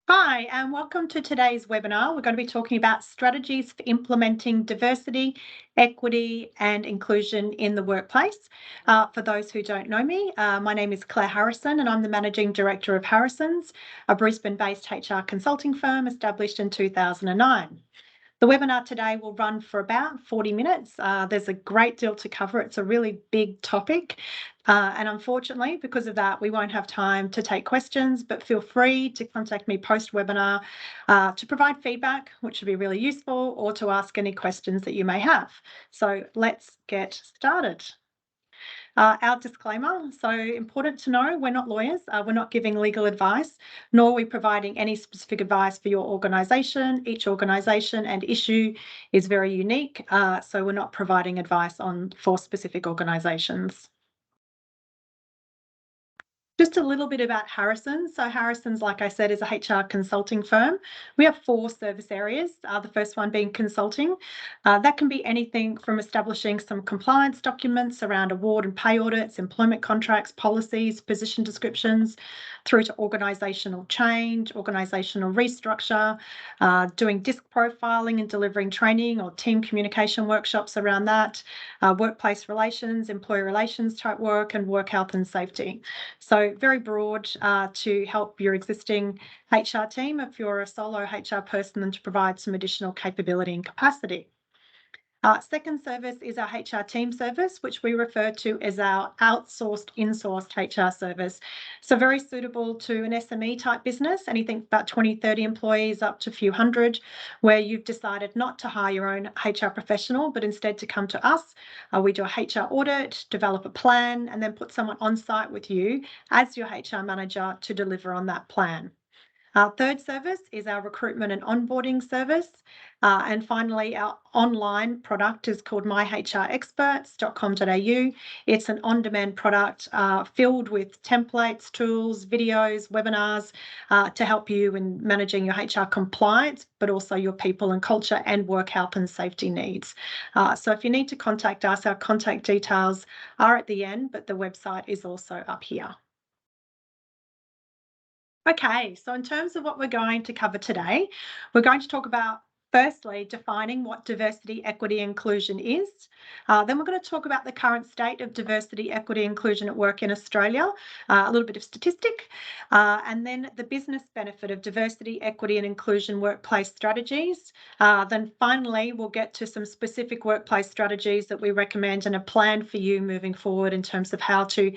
Hi, and welcome to today's webinar. We're going to be talking about strategies for implementing diversity, equity, and inclusion in the workplace. For those who don't know me, my name is Claire Harrison, and I'm the Managing Director of Harrison's, a Brisbane-based HR consulting firm established in 2009. The webinar today will run for about 40 minutes. There's a great deal to cover. It's a really big topic. And unfortunately, because of that, we won't have time to take questions, but feel free to contact me post-webinar to provide feedback, which would be really useful, or to ask any questions that you may have. So let's get started. Our disclaimer, so important to know, we're not lawyers, we're not giving legal advice, nor are we providing any specific advice for your organisation. Each organisation and issue is very unique, so we're not providing advice for specific organisations. Just a little bit about Harrison's. So Harrison's, like I said, is a HR consulting firm. We have 4 service areas, the first one being consulting. That can be anything from establishing some compliance documents around award and pay audits, employment contracts, policies, position descriptions, through to organisational change, organisational restructure, doing DISC profiling and delivering training or team communication workshops around that, workplace relations, employee relations type work, and work health and safety. So very broad to help your existing HR team if you're a solo HR person and to provide some additional capability and capacity. Second service is our HR team service, which we refer to as our outsourced, insourced HR service. So very suitable to an SME type business, anything about 20, 30 employees up to a few hundred, where you've decided not to hire your own HR professional, but instead to come to us. We do a HR audit, develop a plan, and then put someone on site with you as your HR manager to deliver on that plan. Our third service is our recruitment and onboarding service. And finally, our online product is called myhrexperts.com.au. It's an on-demand product filled with templates, tools, videos, webinars to help you in managing your HR compliance, but also your people and culture and work health and safety needs. So if you need to contact us, our contact details are at the end, but the website is also up here. Okay, so in terms of what we're going to cover today, we're going to talk about firstly defining what diversity, equity, inclusion is. Then we're going to talk about the current state of diversity, equity, inclusion at work in Australia, a little bit of statistic, and then the business benefit of diversity, equity, and inclusion workplace strategies. Then finally, we'll get to some specific workplace strategies that we recommend and a plan for you moving forward in terms of how to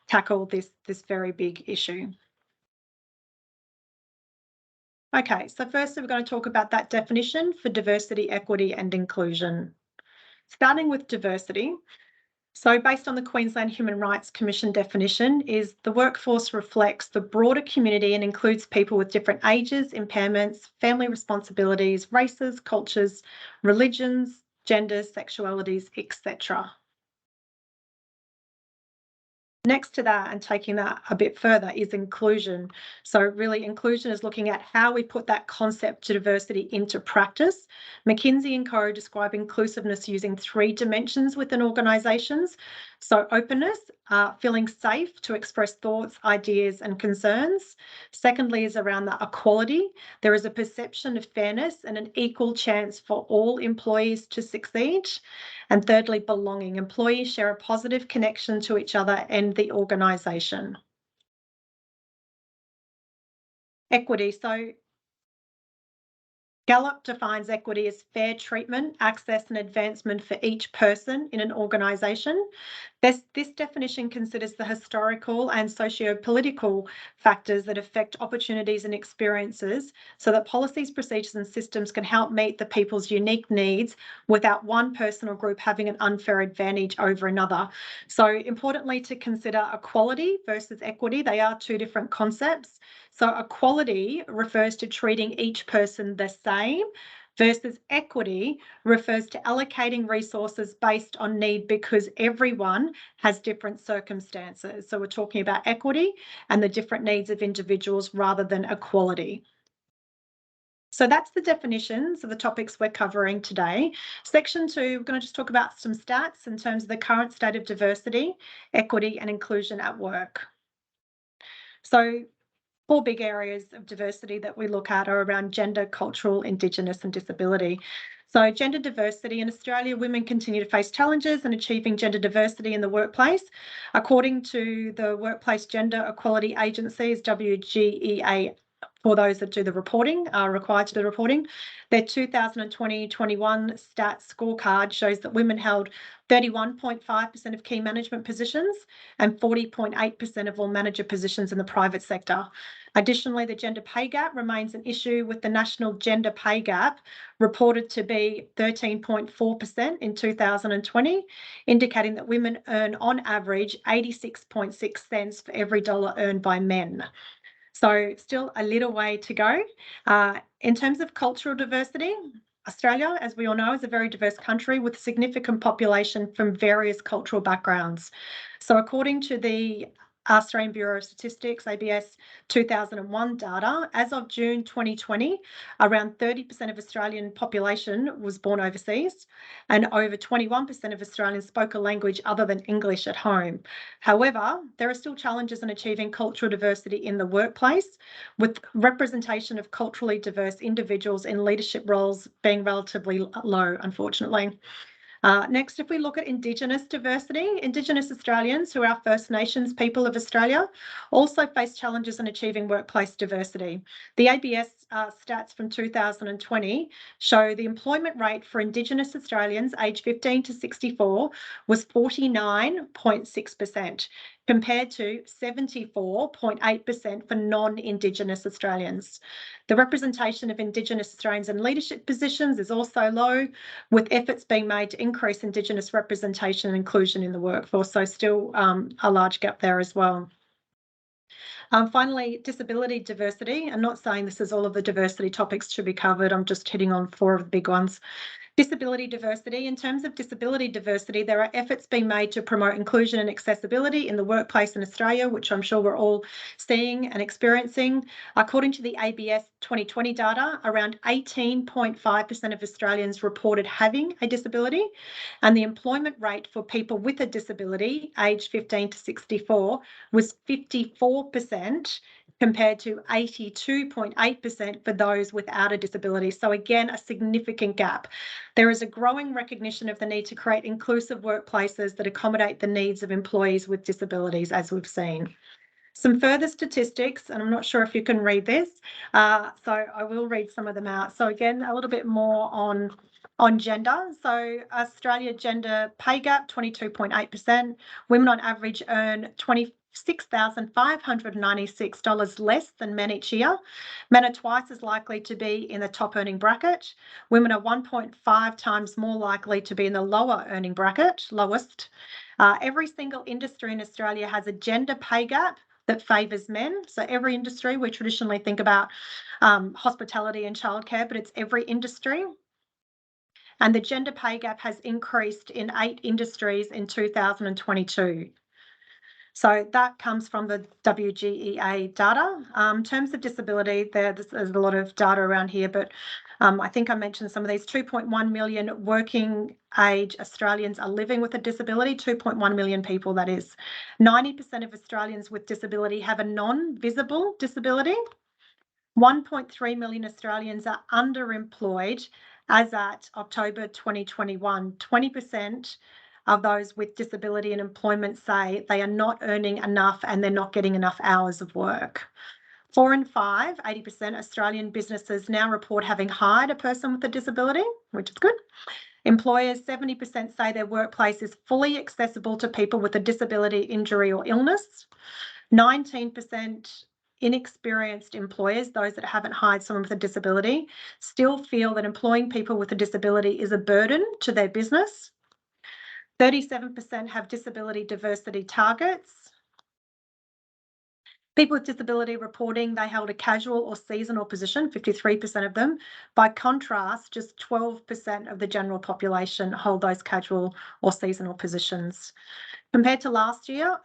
tackle this very big issue. Okay, so firstly, we're going to talk about that definition for diversity, equity, and inclusion. Starting with diversity. So based on the Queensland Human Rights Commission definition, is the workforce reflects the broader community and includes people with different ages, impairments, family responsibilities, races, cultures, religions, genders, sexualities, etc. Next to that, and taking that a bit further, is inclusion. So really inclusion is looking at how we put that concept to diversity into practice. McKinsey & Co. describe inclusiveness using 3 dimensions within organisations. So openness, feeling safe to express thoughts, ideas and concerns. Secondly is around the equality. There is a perception of fairness and an equal chance for all employees to succeed. And thirdly, belonging. Employees share a positive connection to each other and the organisation. Equity. So Gallup defines equity as fair treatment, access and advancement for each person in an organisation. This definition considers the historical and socio-political factors that affect opportunities and experiences so that policies, procedures and systems can help meet the people's unique needs without one person or group having an unfair advantage over another. So importantly to consider equality versus equity. They are 2 different concepts. So equality refers to treating each person the same, versus equity refers to allocating resources based on need because everyone has different circumstances. So we're talking about equity and the different needs of individuals rather than equality. So that's the definitions of the topics we're covering today. Section 2, we're going to just talk about some stats in terms of the current state of diversity, equity and inclusion at work. So four big areas of diversity that we look at are around gender, cultural, Indigenous and disability. So gender diversity in Australia, women continue to face challenges in achieving gender diversity in the workplace. According to the Workplace Gender Equality Agency's WGEA, for those that do the reporting, are required to do the reporting, their 2020-21 stats scorecard shows that women held 31.5% of key management positions and 40.8% of all manager positions in the private sector. Additionally, the gender pay gap remains an issue, with the national gender pay gap reported to be 13.4% in 2020, indicating that women earn on average 86.6 cents for every dollar earned by men. So still a little way to go. In terms of cultural diversity, Australia, as we all know, is a very diverse country with a significant population from various cultural backgrounds. So according to the Australian Bureau of Statistics, ABS 2001 data, as of June 2020, around 30% of Australian population was born overseas, and over 21% of Australians spoke a language other than English at home. However, there are still challenges in achieving cultural diversity in the workplace, with representation of culturally diverse individuals in leadership roles being relatively low, unfortunately. Next, if we look at Indigenous diversity, Indigenous Australians, who are our First Nations people of Australia, also face challenges in achieving workplace diversity. The ABS stats from 2020 show the employment rate for Indigenous Australians aged 15 to 64 was 49.6%, compared to 74.8% for non-Indigenous Australians. The representation of Indigenous Australians in leadership positions is also low, with efforts being made to increase Indigenous representation and inclusion in the workforce. So still a large gap there as well. Finally, disability diversity. I'm not saying this is all of the diversity topics to be covered. I'm just hitting on four of the big ones. Disability diversity. In terms of disability diversity, there are efforts being made to promote inclusion and accessibility in the workplace in Australia, which I'm sure we're all seeing and experiencing. According to the ABS 2020 data, around 18.5% of Australians reported having a disability, and the employment rate for people with a disability aged 15 to 64 was 54%, compared to 82.8% for those without a disability. So again, a significant gap. There is a growing recognition of the need to create inclusive workplaces that accommodate the needs of employees with disabilities, as we've seen. Some further statistics, and I'm not sure if you can read this, so I will read some of them out. So again, a little bit more on gender. So Australia gender pay gap, 22.8%. Women on average earn $26,596 less than men each year. Men are twice as likely to be in the top earning bracket. Women are 1.5 times more likely to be in the lower earning bracket, lowest. Every single industry in Australia has a gender pay gap that favours men. So every industry, we traditionally think about hospitality and childcare, but it's every industry. And the gender pay gap has increased in 8 industries in 2022. So that comes from the WGEA data. In terms of disability, there's a lot of data around here, but I think I mentioned some of these. 2.1 million working age Australians are living with a disability, 2.1 million people, that is. 90% of Australians with disability have a non-visible disability. 1.3 million Australians are underemployed as at October 2021. 20% of those with disability and employment say they are not earning enough and they're not getting enough hours of work. 4 in 5, 80% Australian businesses now report having hired a person with a disability, which is good. Employers, 70% say their workplace is fully accessible to people with a disability, injury or illness. 19% inexperienced employers, those that haven't hired someone with a disability, still feel that employing people with a disability is a burden to their business. 37% have disability diversity targets. People with disability reporting they held a casual or seasonal position, 53% of them. By contrast, just 12% of the general population hold those casual or seasonal positions. Compared to last year,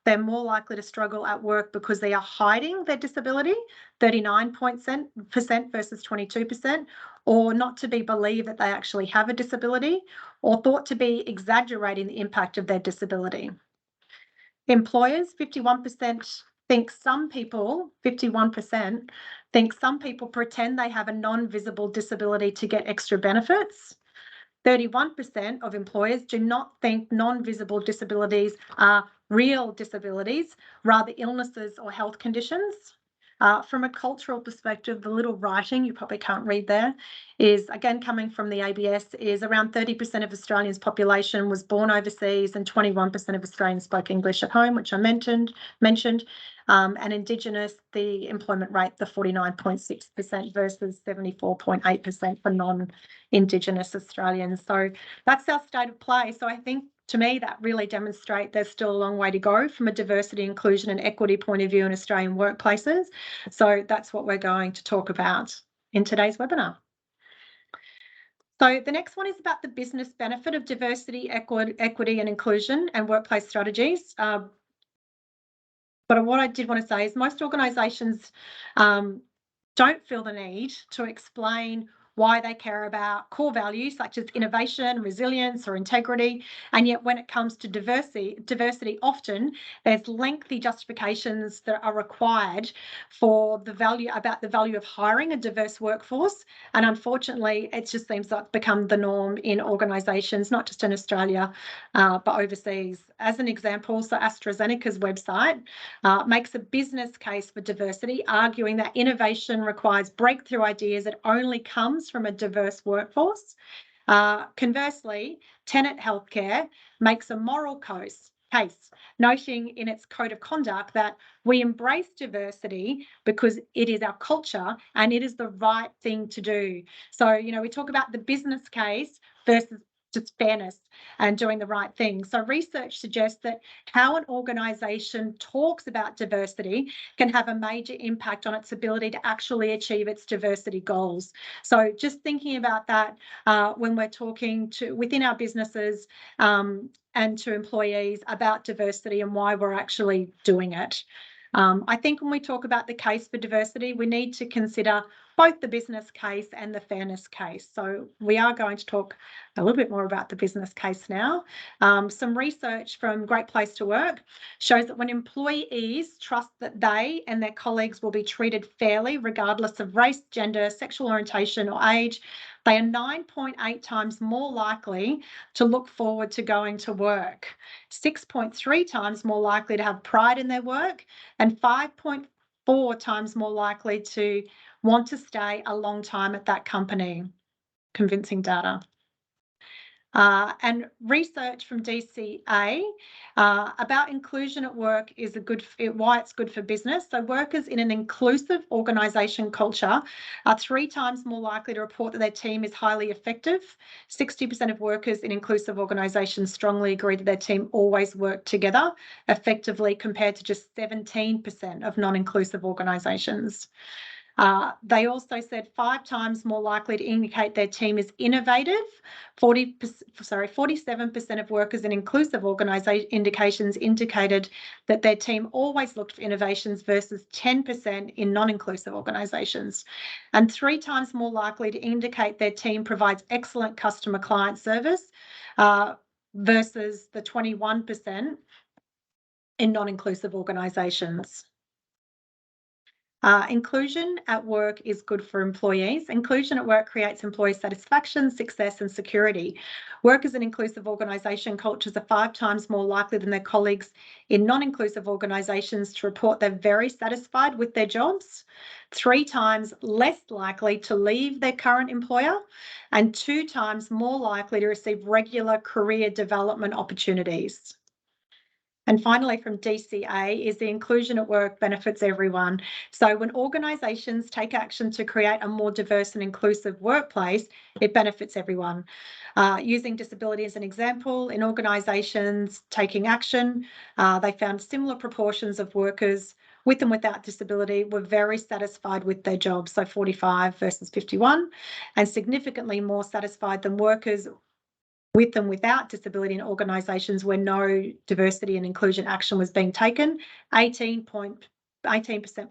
they're more likely to struggle at work because they are hiding their disability, 39% versus 22%, or not to be believed that they actually have a disability, or thought to be exaggerating the impact of their disability. Employers, 51% think some people, 51%, think some people pretend they have a non-visible disability to get extra benefits. 31% of employers do not think non-visible disabilities are real disabilities, rather illnesses or health conditions. From a cultural perspective, the little writing, you probably can't read there, is again coming from the ABS, is around 30% of Australians' population was born overseas and 21% of Australians spoke English at home, which I mentioned. And Indigenous, the employment rate, the 49.6% versus 74.8% for non-Indigenous Australians. So that's our state of play. So I think, to me, that really demonstrates there's still a long way to go from a diversity, inclusion and equity point of view in Australian workplaces. So that's what we're going to talk about in today's webinar. So the next one is about the business benefit of diversity, equity and inclusion and workplace strategies. But what I did want to say is most organisations don't feel the need to explain why they care about core values such as innovation, resilience or integrity. And yet when it comes to diversity often there's lengthy justifications that are required for the value of hiring a diverse workforce. And unfortunately, it just seems like it's become the norm in organisations, not just in Australia, but overseas. As an example, so AstraZeneca's website makes a business case for diversity, arguing that innovation requires breakthrough ideas that only comes from a diverse workforce. Conversely, Tenet Healthcare makes a moral case, noting in its code of conduct that we embrace diversity because it is our culture and it is the right thing to do. So, we talk about the business case versus just fairness and doing the right thing. So research suggests that how an organisation talks about diversity can have a major impact on its ability to actually achieve its diversity goals. So just thinking about that when we're talking to within our businesses and to employees about diversity and why we're actually doing it. I think when we talk about the case for diversity, we need to consider both the business case and the fairness case. So we are going to talk a little bit more about the business case now. Some research from Great Place to Work shows that when employees trust that they and their colleagues will be treated fairly, regardless of race, gender, sexual orientation or age, they are 9.8 times more likely to look forward to going to work, 6.3 times more likely to have pride in their work, and 5.4 times more likely to want to stay a long time at that company. Convincing data. And research from DCA about inclusion at work is why it's good for business. So workers in an inclusive organisation culture are 3 times more likely to report that their team is highly effective. 60% of workers in inclusive organisations strongly agree that their team always work together effectively, compared to just 17% of non-inclusive organisations. They also said 5 times more likely to indicate their team is innovative. 47% of workers in inclusive organisation indications indicated that their team always looked for innovations versus 10% in non-inclusive organisations. And 3 times more likely to indicate their team provides excellent customer client service versus the 21% in non-inclusive organisations. Inclusion at work is good for employees. Inclusion at work creates employee satisfaction, success and security. Workers in inclusive organisation cultures are 5 times more likely than their colleagues in non-inclusive organisations to report they're very satisfied with their jobs, 3 times less likely to leave their current employer, and 2 times more likely to receive regular career development opportunities. And finally, from DCA, is the inclusion at work benefits everyone. So when organisations take action to create a more diverse and inclusive workplace, it benefits everyone. Using disability as an example, in organisations taking action, they found similar proportions of workers with and without disability were very satisfied with their jobs, so 45 versus 51, and significantly more satisfied than workers with and without disability in organisations where no diversity and inclusion action was being taken, 18%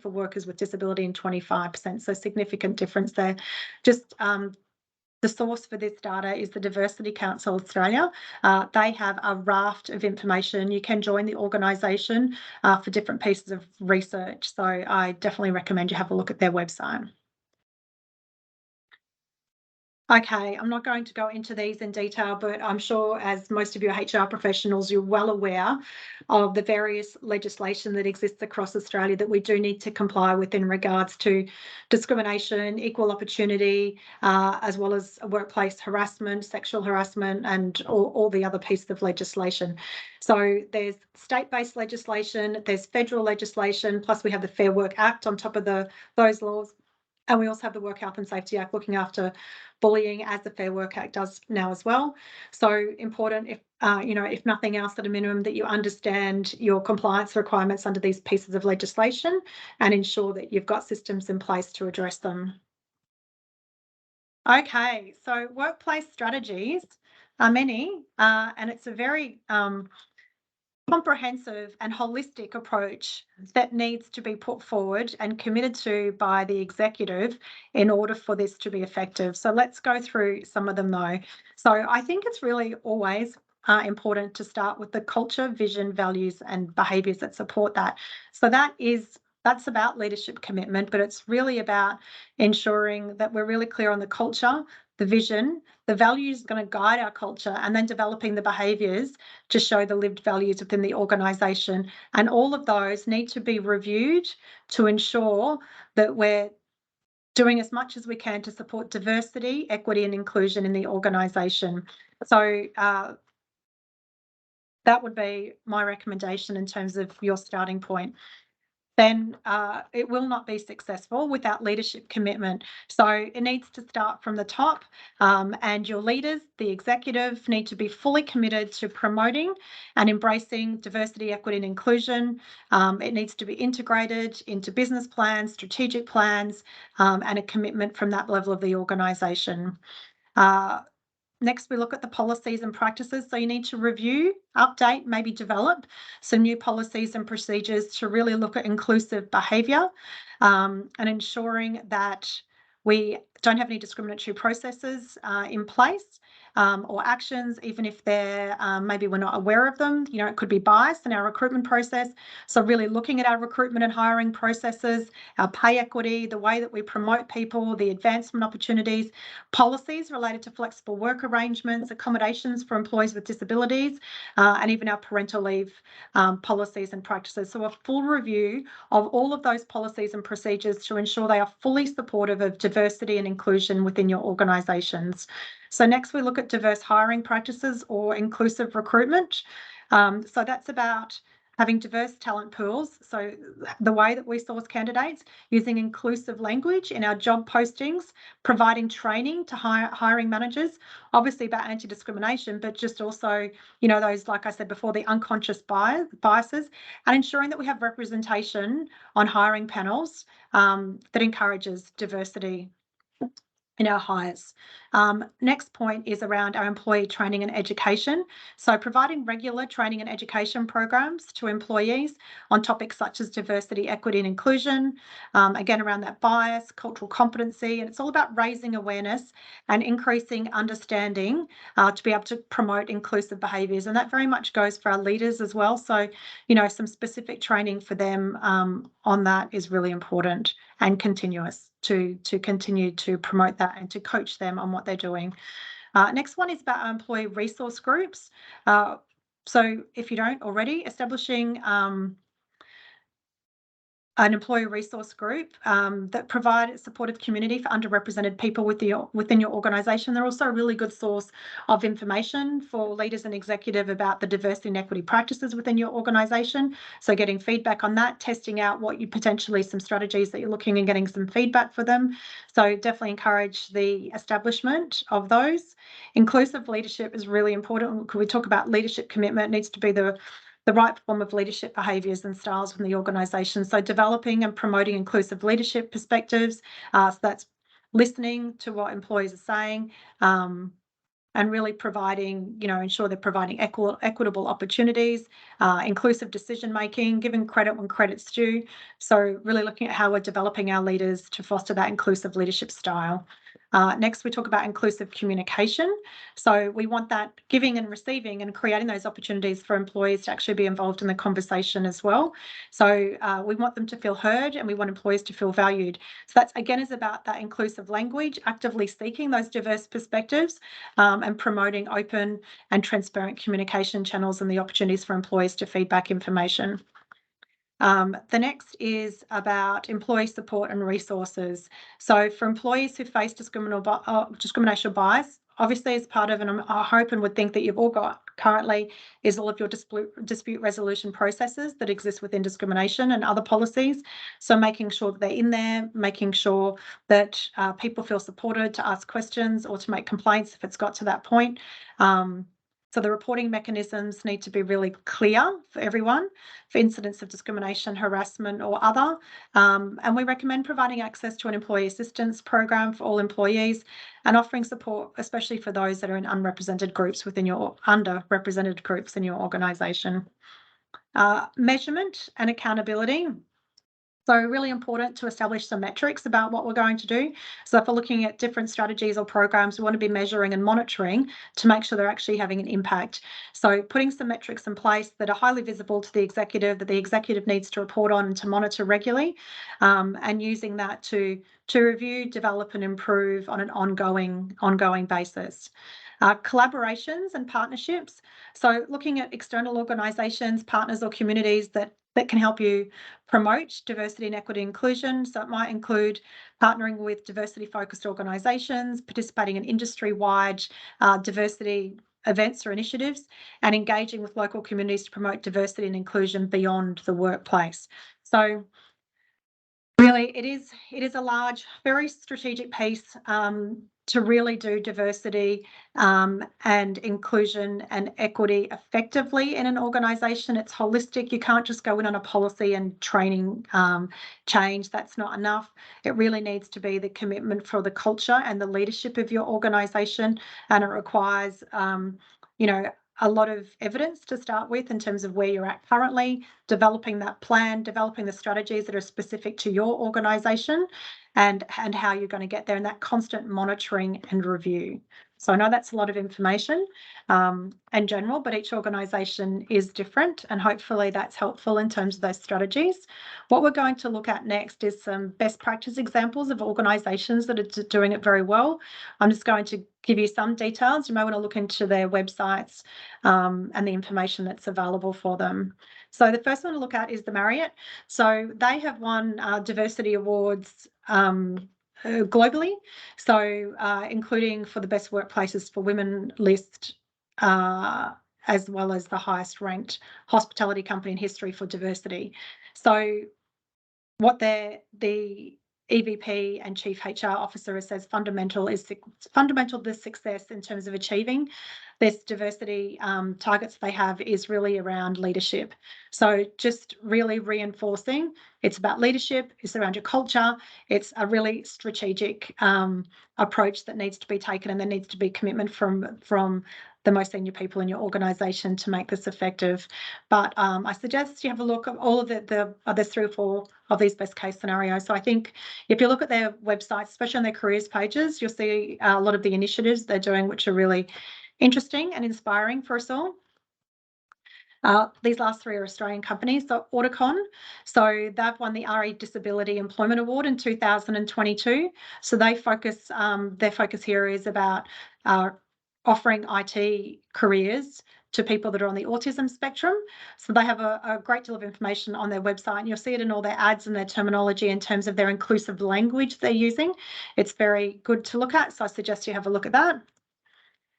for workers with disability and 25%, so significant difference there. Just The source for this data is the Diversity Council Australia. They have a raft of information. You can join the organisation for different pieces of research. So I definitely recommend you have a look at their website. Okay, I'm not going to go into these in detail, but I'm sure as most of your HR professionals, you're well aware of the various legislation that exists across Australia that we do need to comply with in regards to discrimination, equal opportunity, as well as workplace harassment, sexual harassment, and all the other pieces of legislation. So there's state-based legislation, there's federal legislation, plus we have the Fair Work Act on top of those laws. And we also have the Work Health and Safety Act looking after bullying, as the Fair Work Act does now as well. So important, if if nothing else, at a minimum, that you understand your compliance requirements under these pieces of legislation and ensure that you've got systems in place to address them. Okay, so workplace strategies are many, and it's a very comprehensive and holistic approach that needs to be put forward and committed to by the executive in order for this to be effective. So let's go through some of them though. So I think it's really always important to start with the culture, vision, values, and behaviours that support that. So that's about leadership commitment, but it's really about ensuring that we're really clear on the culture, the vision, the values going to guide our culture, and then developing the behaviours to show the lived values within the organisation. And all of those need to be reviewed to ensure that we're doing as much as we can to support diversity, equity, and inclusion in the organisation. So that would be my recommendation in terms of your starting point. Then it will not be successful without leadership commitment. So it needs to start from the top, and your leaders, the executive, need to be fully committed to promoting and embracing diversity, equity, and inclusion. It needs to be integrated into business plans, strategic plans, and a commitment from that level of the organisation. Next, we look at the policies and practices. So you need to review, update, maybe develop some new policies and procedures to really look at inclusive behaviour, and ensuring that we don't have any discriminatory processes in place, or actions, even if they're maybe we're not aware of them. It could be bias in our recruitment process. So really looking at our recruitment and hiring processes, our pay equity, the way that we promote people, the advancement opportunities, policies related to flexible work arrangements, accommodations for employees with disabilities, and even our parental leave policies and practices. So a full review of all of those policies and procedures to ensure they are fully supportive of diversity and inclusion within your organisations. So next we look at diverse hiring practices or inclusive recruitment. So that's about having diverse talent pools. So the way that we source candidates, using inclusive language in our job postings, providing training to hiring managers, obviously about anti-discrimination, but just also, those, like I said before, the unconscious biases, and ensuring that we have representation on hiring panels that encourages diversity in our hires. Next point is around our employee training and education. So providing regular training and education programs to employees on topics such as diversity, equity, and inclusion, again, around that bias, cultural competency, and it's all about raising awareness and increasing understanding to be able to promote inclusive behaviours. And that very much goes for our leaders as well. So, some specific training for them on that is really important and continuous to continue to promote that and to coach them on what they're doing. Next one is about our employee resource groups. So if you don't already, establishing an employee resource group that provide a supportive community for underrepresented people within your organisation. They're also a really good source of information for leaders and executive about the diversity and equity practices within your organisation. So getting feedback on that, testing out what you potentially some strategies that you're looking and getting some feedback for them. So definitely encourage the establishment of those. Inclusive leadership is really important. Could we talk about leadership commitment? It needs to be the right form of leadership behaviours and styles within the organisation. So developing and promoting inclusive leadership perspectives. So that's listening to what employees are saying, and really providing, ensure they're providing equitable opportunities, inclusive decision making, giving credit when credit's due. So really looking at how we're developing our leaders to foster that inclusive leadership style. Next, we talk about inclusive communication. So we want that giving and receiving and creating those opportunities for employees to actually be involved in the conversation as well. So we want them to feel heard, and we want employees to feel valued. So that's, again, is about that inclusive language, actively seeking those diverse perspectives, and promoting open and transparent communication channels and the opportunities for employees to feedback information. The next is about employee support and resources. So for employees who face discrimination bias, obviously as part of, and I hope and would think that you've all got currently, is all of your dispute resolution processes that exist within discrimination and other policies. So making sure that they're in there, making sure that people feel supported to ask questions or to make complaints if it's got to that point. So the reporting mechanisms need to be really clear for everyone for incidents of discrimination, harassment or other. And we recommend providing access to an employee assistance program for all employees and offering support, especially for those that are in underrepresented groups in your organisation. Measurement and accountability. So really important to establish some metrics about what we're going to do. So if we're looking at different strategies or programs, we want to be measuring and monitoring to make sure they're actually having an impact. So putting some metrics in place that are highly visible to the executive, that the executive needs to report on and to monitor regularly, and using that to review, develop and improve on an ongoing basis. Collaborations and partnerships. So looking at external organisations, partners or communities that can help you promote diversity and equity inclusion. So it might include partnering with diversity-focused organisations, participating in industry-wide diversity events or initiatives, and engaging with local communities to promote diversity and inclusion beyond the workplace. So really, it is a large, very strategic piece to really do diversity and inclusion and equity effectively in an organisation. It's holistic. You can't just go in on a policy and training change. That's not enough. It really needs to be the commitment for the culture and the leadership of your organisation, and it requires, a lot of evidence to start with in terms of where you're at currently, developing that plan, developing the strategies that are specific to your organisation and how you're going to get there, and that constant monitoring and review. So I know that's a lot of information in general, but each organisation is different, and hopefully that's helpful in terms of those strategies. What we're going to look at next is some best practice examples of organisations that are doing it very well. I'm just going to give you some details. You may want to look into their websites and the information that's available for them. So the first one to look at is the Marriott. So they have won diversity awards globally, so including for the best workplaces for women list, as well as the highest ranked hospitality company in history for diversity. So what the EVP and Chief HR Officer says fundamental to the success in terms of achieving this diversity targets they have is really around leadership. So just really reinforcing it's about leadership, it's around your culture, it's a really strategic approach that needs to be taken, and there needs to be commitment from the most senior people in your organisation to make this effective. But I suggest you have a look at all of there's 3 or 4 of these best case scenarios. So I think if you look at their websites, especially on their careers pages, you'll see a lot of the initiatives they're doing, which are really interesting and inspiring for us all. These last 3 are Australian companies. So Auticon, so they've won the RE Disability Employment Award in 2022. So they focus, their focus here is about offering IT careers to people that are on the autism spectrum. So they have a great deal of information on their website, and you'll see it in all their ads and their terminology in terms of their inclusive language they're using. It's very good to look at, so I suggest you have a look at that.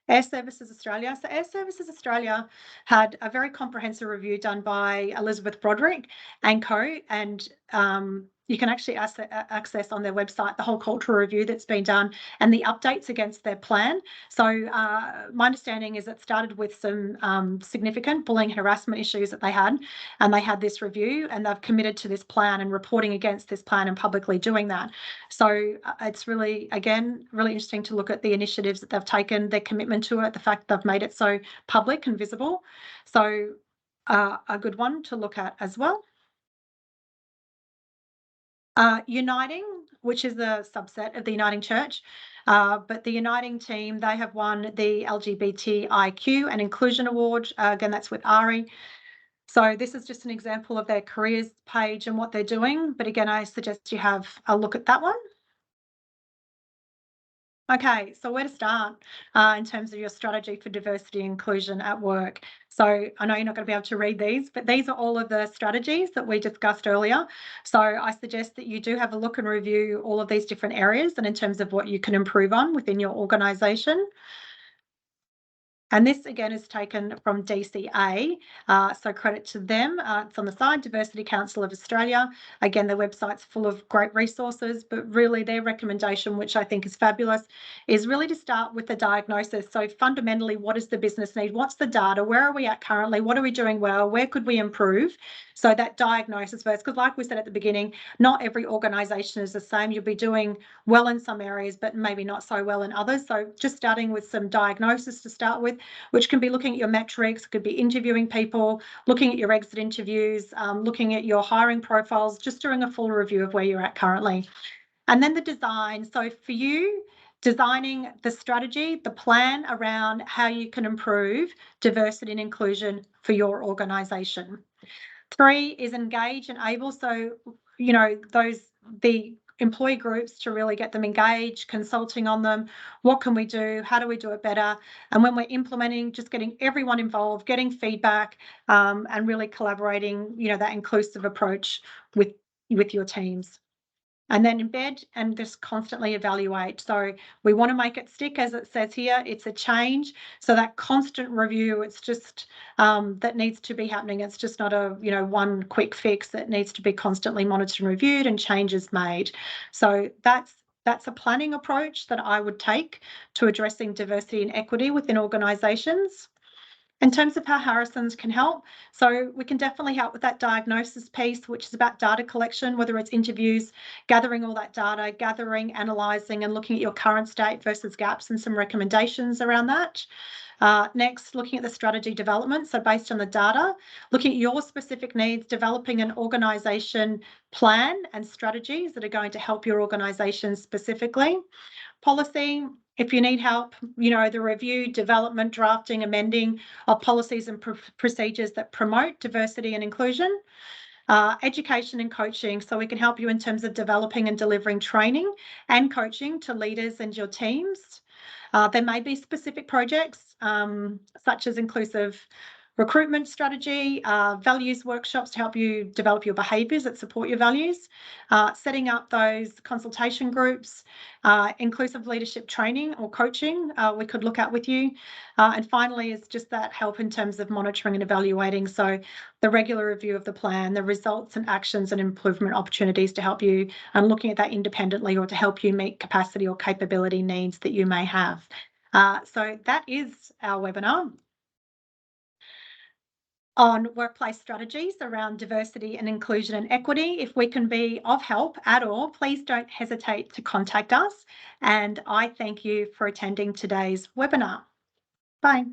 Air Services Australia. So Air Services Australia had a very comprehensive review done by Elizabeth Broderick and co, and You can actually access on their website the whole cultural review that's been done and the updates against their plan. So my understanding is it started with some significant bullying and harassment issues that they had, and they had this review and they've committed to this plan and reporting against this plan and publicly doing that. So it's really, again, really interesting to look at the initiatives that they've taken, their commitment to it, the fact they've made it so public and visible. So a good one to look at as well. Uniting, which is a subset of the Uniting Church, but the Uniting team, they have won the LGBTIQ and Inclusion Award. Again, that's with ARI. So this is just an example of their careers page and what they're doing. But again, I suggest you have a look at that one. Okay, so where to start in terms of your strategy for diversity and inclusion at work? So I know you're not going to be able to read these, but these are all of the strategies that we discussed earlier. So I suggest that you do have a look and review all of these different areas and in terms of what you can improve on within your organisation. And this again is taken from DCA, so credit to them. It's on the side, Diversity Council of Australia. Again, their website's full of great resources, but really their recommendation, which I think is fabulous, is really to start with the diagnosis. So fundamentally, what does the business need? What's the data? Where are we at currently? What are we doing well? Where could we improve? So that diagnosis first, because like we said at the beginning, not every organisation is the same. You'll be doing well in some areas, but maybe not so well in others. So just starting with some diagnosis to start with, which can be looking at your metrics, could be interviewing people, looking at your exit interviews, looking at your hiring profiles, just doing a full review of where you're at currently. And then the design. So for you, designing the strategy, the plan around how you can improve diversity and inclusion for your organisation. 3 is engage and able. So, the employee groups to really get them engaged, consulting on them. What can we do? How do we do it better? And when we're implementing, just getting everyone involved, getting feedback, and really collaborating, that inclusive approach with your teams. And then embed and just constantly evaluate. So we want to make it stick, as it says here. It's a change. So that constant review, it's just that needs to be happening. It's just not a one quick fix. That needs to be constantly monitored and reviewed and changes made. So that's a planning approach that I would take to addressing diversity and equity within organisations. In terms of how Harrison's can help, so we can definitely help with that diagnosis piece, which is about data collection, whether it's interviews, gathering all that data, gathering, analysing and looking at your current state versus gaps and some recommendations around that. Next, looking at the strategy development. So based on the data, looking at your specific needs, developing an organisation plan and strategies that are going to help your organisation specifically. Policy, if you need help, the review, development, drafting, amending of policies and procedures that promote diversity and inclusion. Education and coaching, so we can help you in terms of developing and delivering training and coaching to leaders and your teams. There may be specific projects such as inclusive recruitment strategy, values workshops to help you develop your behaviours that support your values, setting up those consultation groups, inclusive leadership training or coaching we could look at with you. And finally is just that help in terms of monitoring and evaluating. So the regular review of the plan, the results and actions and improvement opportunities to help you and looking at that independently or to help you meet capacity or capability needs that you may have. So that is our webinar on workplace strategies around diversity and inclusion and equity. If we can be of help at all, please don't hesitate to contact us. And I thank you for attending today's webinar. Bye.